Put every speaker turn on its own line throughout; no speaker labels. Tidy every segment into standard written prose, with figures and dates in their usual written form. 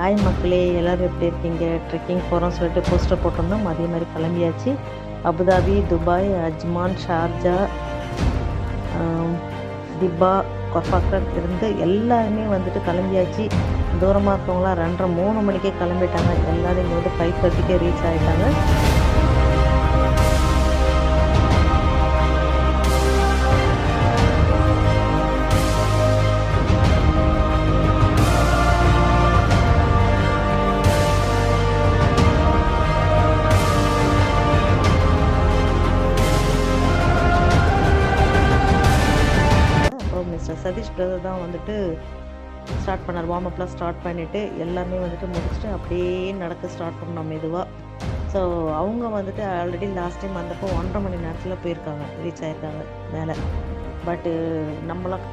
Hi மக்களே, எல்லோரும் எப்படி இருக்கீங்க? ட்ரெக்கிங் போகிறோம் சொல்லிட்டு போஸ்டர் போட்டிருந்தோம். அதே மாதிரி கிளம்பியாச்சு. Abu Dhabi, Dubai, Ajman, Sharjah, Dibba, Khor Fakkan இருந்து எல்லாருமே வந்துட்டு கிளம்பியாச்சு. தூரமாக இருக்கவங்களாம் 2:30 3 மணிக்கே கிளம்பிட்டாங்க. எல்லோரும் இங்கே வந்து 5:30க்கே ரீச் ஆகிட்டாங்க. மிஸ்டர் சதீஷ் பிரதர் தான் வந்துட்டு ஸ்டார்ட் பண்ணார். வார்ம் அப்லாம் ஸ்டார்ட் பண்ணிவிட்டு எல்லாமே வந்துட்டு முடிச்சுட்டு அப்படியே நடக்க ஸ்டார்ட் பண்ணோம் மெதுவாக. ஸோ அவங்க வந்துட்டு ஆல்ரெடி லாஸ்ட் டைம் வந்தப்போ 1:30 மணி நேரத்தில் போயிருக்காங்க, ரீச் ஆகிருக்காங்க மேலே. பட்டு நம்மளாம்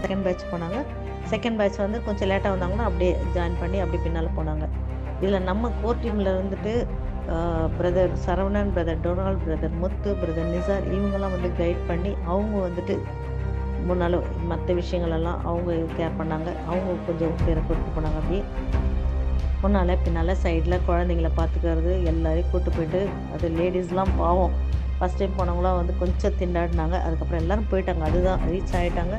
செகண்ட் பேட்ச் போனாங்க. செகண்ட் பேட்ச் வந்து கொஞ்சம் லேட்டாக வந்தாங்கன்னா அப்படியே ஜாயின் பண்ணி அப்படி பின்னால் போனாங்க. இதில் நம்ம கோர் டீமில் வந்துட்டு brother Saravanan, brother Donald, brother Muthu, brother Nisar இவங்கெல்லாம் வந்து கைட் பண்ணி அவங்க வந்துட்டு முன்னால் மற்ற விஷயங்களெல்லாம் அவங்க கேர் பண்ணாங்க. அவங்க கொஞ்சம் பேரை கூப்பிட்டு போனாங்க. அப்படியே முன்னால் பின்னால் சைடில் குழந்தைங்கள பார்த்துக்கிறது எல்லாரையும் கூப்பிட்டு போயிட்டு, அது லேடிஸ்லாம் பாவம் ஃபஸ்ட் டைம் போனவங்களாம் வந்து கொஞ்சம் திண்டாடினாங்க. அதுக்கப்புறம் எல்லோரும் போயிட்டாங்க. அதுதான் ரீச் ஆகிட்டாங்க.